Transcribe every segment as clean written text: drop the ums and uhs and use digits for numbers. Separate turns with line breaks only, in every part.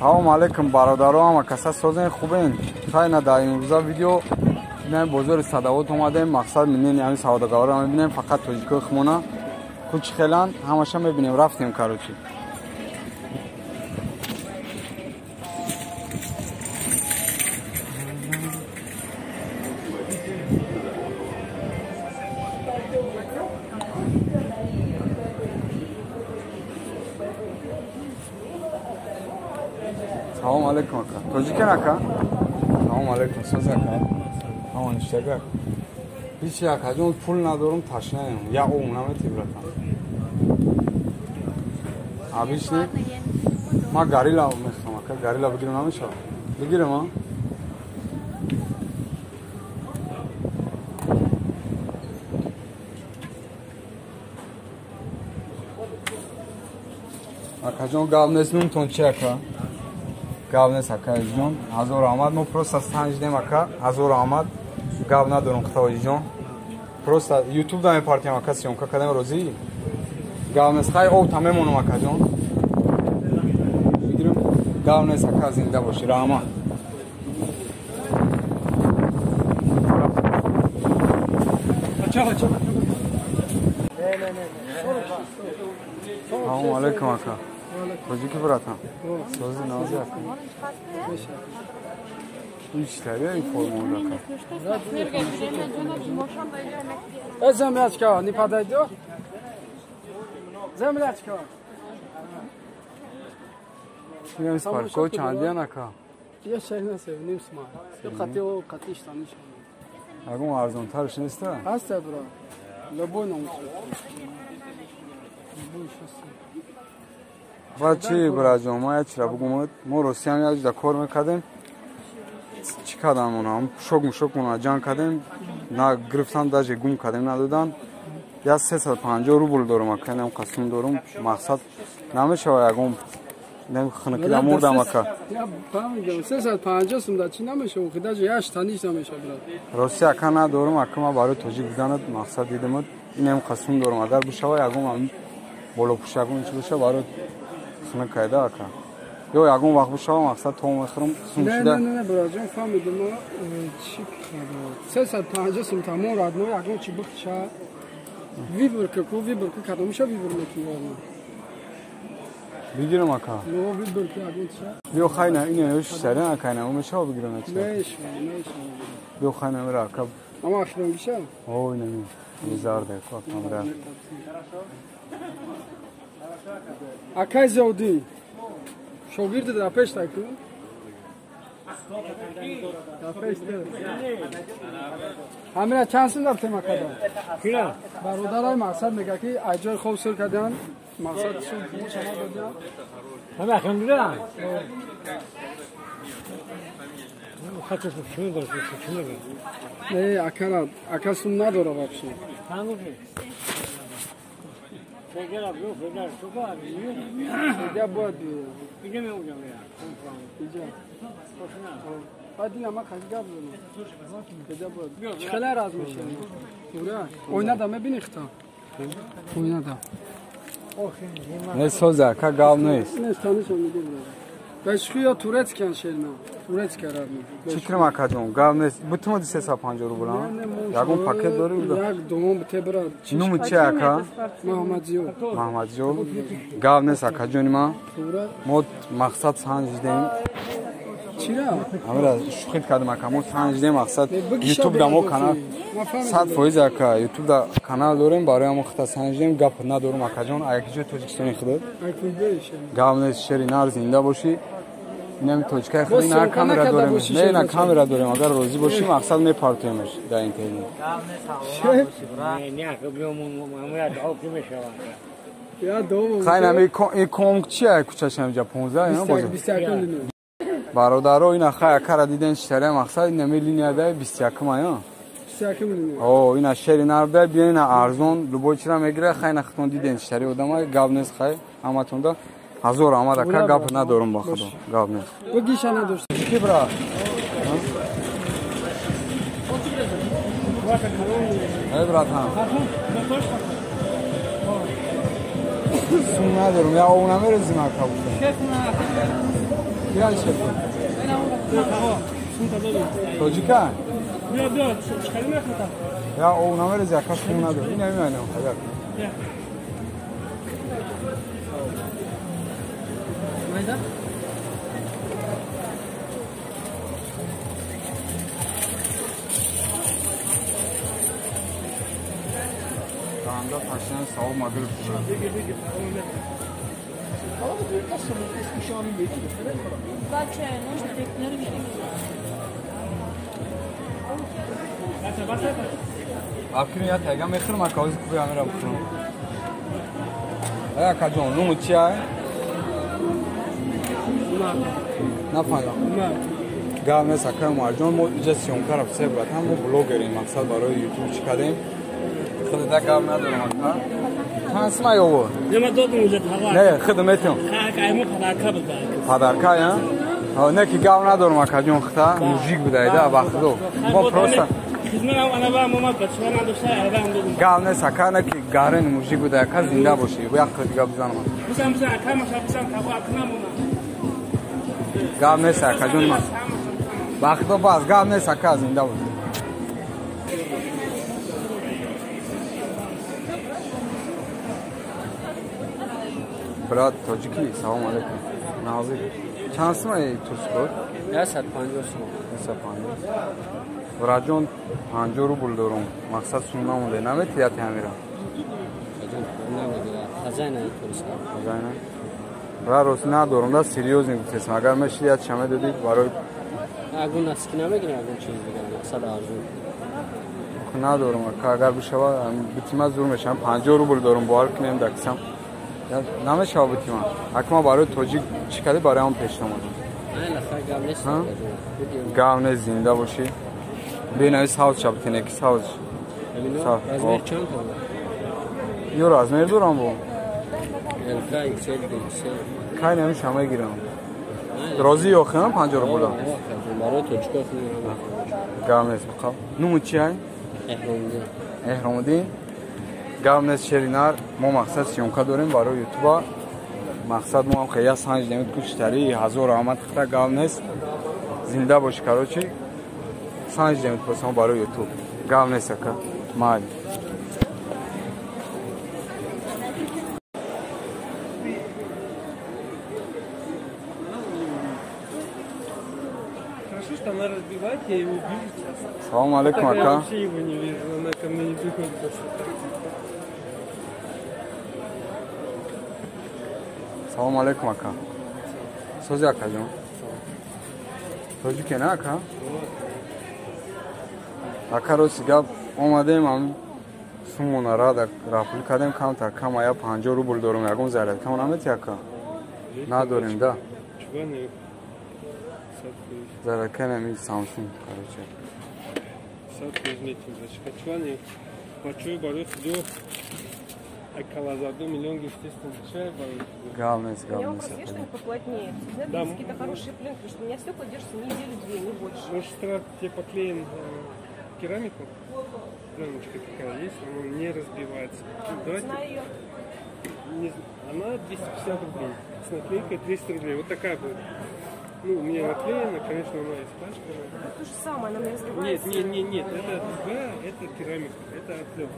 салом алейкум бародарам ва каса созен хубен хайна дар имрӯза видео бинем бозори садовод омадем мақсад минен ями савдогарро мебинем фақат тоҷикои хмона кучи хелан ҳамаша мебинем рафтем карочи салом алейкум ака тоҷикен ака салом алейкум соз ака ҳамон иштага ҳичи акаҷон пул надорум ташнаем як ом наметибратам абишни ма гарила мехоҳам ака гарила бигирам намешавад бигирам а акаҷон гап нест нумтон чи ака гап нест акаҷон ҳазор аҳмад мо просто санҷдем ака ҳазор аҳмад гап надорум хитоиҷон просто ютуб да мепартиям ака сёмка кардем розӣ гап нест хай об та мемонам акаҷон бигирам гап нест ака зинда бошӣ раҳмат салом алейкум ака тоҷики братам сози нази ака иштаби информон ака
землячка не подойдёт землячка
ям спарко чандиан ака
я шайнасев нимсма я хотел катиш таниш
агон арзонтарш неста
аста бро любой нам
ва чи браҷон ма ячра бугумад мо росиям яҷда кор мекардем чӣ кардам онам шок мона ҷанг кардем на гирифтан даже гум кардем надодан я 350 рубл дорум ака нем қасум дорум мақсад намешава ягон нем хинакида мурдам ака
я памятам 350 сум да чи намешава ки даже яш таниш намешава
росия ака надорум ака ма барои тоҷик буданат мақсад дидамат нем қасум дорум агар бушава ягон болопӯшагон чи буша барои хина кайда ака ё ягон вақт бушава мақсад то мехӯрам сумшида
не браҷон фаҳмидам чи 350 сум тамом радмо ягон чи бухша виборка кардам меша вибор мекунам
бигирам ака
но виборка ягон ча
биё хайна ина ёш сарин акайна мо мешава бигирам ака
меша
биё хайна мера ака
ама ахирам биша
ой нами зарда ко камера
акай зоди шогирди дар пеш таку дар пеш ҳамира чанд сум дафтем акада кира бародарай мақсад мега ки аҷои хоб сур кадан мақсад сур шама додиам ҳама ахамдира не акара ака сум надора вообще Где будет? Где мы будем? Где? Один ама хазга будем. Где будет? Чхала размешен. Ура. Ойна да мебини хта. Ойна да.
не соза как гав нест
Не станишам мегум. Башхия турецкан шерна. Турецка радми.
чикрам акаҷон гав нест бутмади 350 рубл ягон пакет дорӣ
як дом тебра.
нуми чи ака маҳмадиё гав нест акаҷони ма мо мақсад санҷдем
чира
ҳамира шухид кардем ака мо санҷдем мақсад ютуб да мо канал 100% ака ютуб да канал дорем барои мо хита санҷдем гап надорум акаҷон аякиҷои тоҷикистони худод гав нест шери нар зинда бошӣ неми тоҷикаи худ ина камера дорем не ина камера дорем агар розӣ бошӣ мақсад мепартоемеш дар интернет хайна ин комк чия кучашам ҷа 15 бародаро ина хай акара диден читара мақсад неми линияда 21 ая о ина шери нарда биё ина арзон любой чира мегира хайна хитон диден читари одама гап нест хай ҳаматонда ҳазор омад ака гап надорум ба худо гап нест
гиша надошт
ки брат ай братан сум надорум я ов намерезим ака بیان شد توجیکه
بیا چکاری نخواه
یا او نامه زکاش خون نداره این نمیمانم خیلی
مایده؟
Tamamda taşınan savunma bir
Значит, нужно технологию
Akın ya tega mekhr makaz kubi amira bukun. Aya kajon numu chia? Na fala. Gavne sakam marjon mo ijasiyon karab se bratam mo bloggerim maqsad baroy YouTube chikadem. Xuda gav nadaram aka. Tansma yovo.
Nima dodum ujat hava.
Ne xidmetim.
Qaymo padarka bida.
Padarka ya? Ne ki gav nadaram aka jon xta mujik bidayda vaqtdo. Mo prosta
Xizmanam ana va momat bachwana doshta aydan dodum.
Gavne sakana ki garen mujik bidaya ka zinda boshi. Bu yaqt diga bizanam.
Bizan akama shabsan tabu akna mona.
Gavne saka jon ma. Vaqtdo bas gavne saka zinda boshi. Brad Tojiki, salam alaikum. Nazir. Chansma e tu sport?
Ya 150 so'm.
150. Rajon 50 rubl dorum. Maqsad sunna unde namet ya tamira.
Rajon namigira. Xazayna turista.
Xazayna. Raros nadorum da seriozne gutesam. Agar me shiyat shame dedik baroy
agun naskina megina agun chiz bigam. Maqsad arzu.
Nadorum aka agar bishava bitima zur mesham 50 rubl dorum bor kinem daksam. نامه شابتی من اکما برای توجیک چیکاری برای هم پیش نمود گاونه زنده باشی بین از ساوز شابتی نکی ساوز یورو از میر دورم بو کای نمیش همه گیرم درازی یا خیام 50 رو بودم گاونه از بخواب نمو چی های؟ احرامدین Gavnes Şerinar mo maqsad syomka dorim baro YouTube maqsad mo ham khaya sanj nemit kuchtari hazor ahmad khata Gavnes zinda bosh karochi sanj nemit posam baro YouTube Gavnes aka mal
Хорошо, что она разбивает, я его вижу.
Salam alaikum aka.
Я вообще его не вижу, она ко мне не приходит.
Salam alaikum aka. Sozi aka jon. Sozi ke ne aka? Aka ro sigab omadem am sumona rada raful kadem kam ta kam aya 50 rubl dorum yagum zarat kam namet aka. Nadorim da.
Чуваны.
Zarat kenemi Samsung karoche.
Сад возьмите, значит, чуваны. Почуй борюсь, иду. Около за 1 миллион, естественно, чай борюсь.
Gavnes.
Я вам посвечиваю поплотнее. Всегда
Да.
какие-то хорошие пленки, потому что у меня стекла держатся неделю-две, не больше.
Может, тогда тебе поклеим керамику? Пленочка такая есть, она не разбивается. Давайте.
Знаю ее.
Она 250 рублей. С наклейкой 200 рублей. Вот такая будет. Ну, у меня наклеена, конечно, она испачкана.
То же самое, она мне разбивается.
Нет. Это керамика, это отлет.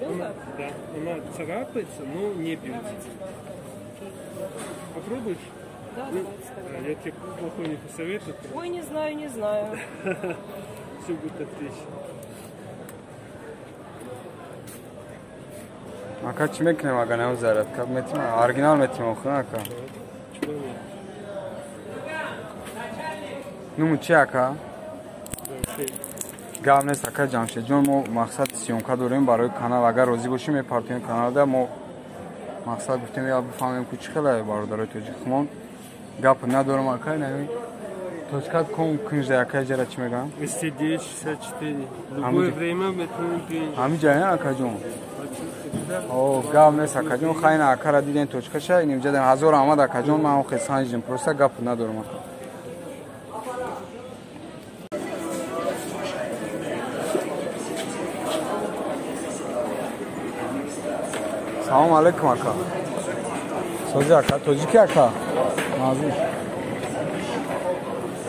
Она, да, она царапается, но не бьется. Попробуешь?
Да,
Ну,
давайте.
я тебе плохо не посоветую.
Ой, не знаю.
Все будет отлично.
Aka çime kinem aga ne zarat kab metim orijinal metim oxuna aka.
Чуваны.
Numu chi aka? Gavnes aka Jamshid jon mo maqsad syomka dorim baroy kanal agar rozi boshim e partiyam kanalda mo maqsad guftem ya bifamim ku chikhala barodaroy tojik xumon gap nadorim aka nemi точкат ком кунжда aka jara chimegam
209-64. Любое время метро приезжай.
hami jaya aka jon o Gavnes aka jon khayna aka ra diden точка sha inim jadan hazor amad aka jon man khisanjim prosta gap nadorim aka Salam alaikum aka. Sozi aka, Tojiki aka. Nazir.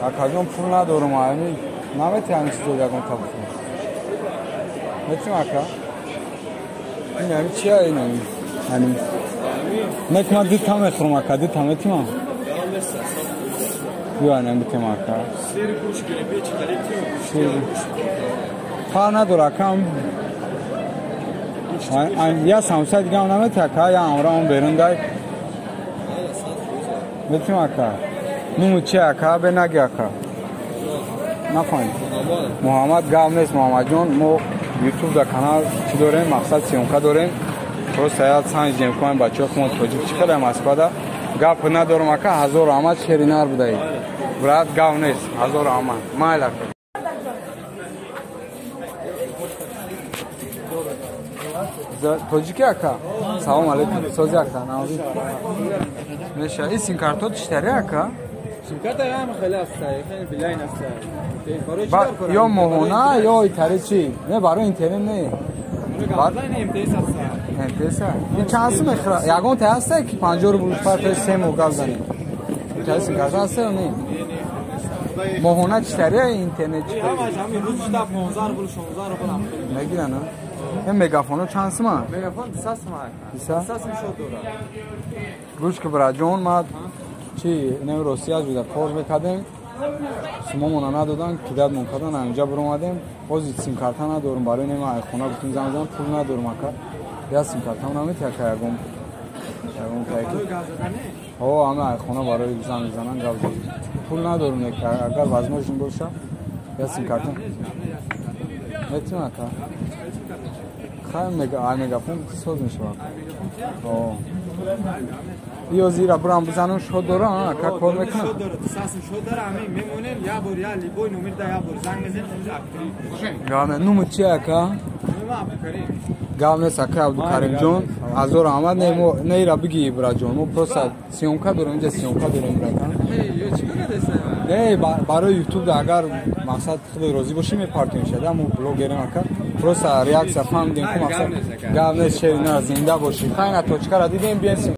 акаҷон пул надорум ами наметавонам чизо ягон табуфон метим ака ин ами чия ин ами ани мекма дита мехӯрам ака дита метима юана метим ака фар надор ака я самса дигам намета ака я амраам берундай метим ака нуму чи ака бенаги ака нафаҳмид муҳаммад гав нест муҳаммадҷон мо ютуб да канал чӣ дорем мақсад сёмка дорем просто я санҷ ҷемкунем бачаҳои хумо тоҷик чӣ қадар москвада гап надорам ака ҳазору ҳамад шеринар будаи брат гав нест ҳазору ҳамад майл ака тоҷики ака салом алейкум сози ака навзи меша ин симкартҳо чиштари ака
Симкарта ям хеле астаи хеле билайн астаи
ё моҳона ё итари чи не барои интернет не МТС ин чанд сум мехӯрад ягон та ҳастае ки 50 рубл фарқи 3 моҳ гап занем итари симкарта ҳаста ё не моҳона чиштария интернет мегирана ин мегафоно чанд сума
Мегафон 200 сум шод дорад
гӯш ки браҷон ма чи нем росия буда кор мекардем сумомона надодан кидат монкардан анҷа биромадем бози симкарта надорум барои нема айхона гуфтим замзам пул надорум ака я симкартам наметиака ягон пайки о ҳама айхона барои зам мезанан гап пул надорум агар возможен боша я симкартам метим ака хай мегафон соз мешавад ё зира бурам бизанам шод дора ака кор мекунам
шод дора сасим шод дора ами мемонем я бор я либой номер да я бор занг мезанем актив
гавне нуму чи ака
нума абдукарим
гавнес ака абдукаримҷон ҳазору ҳамад нейра биги браҷон мо просто сёмка дорем инҷа сёмка дорем брака не барои ютуб да агар мақсад худи розӣ бошем мепартем шада мо блогерем ака просто реаксия фаҳмидем ки мақсад гавнес шерина зинда боши хайна точкара дидем бием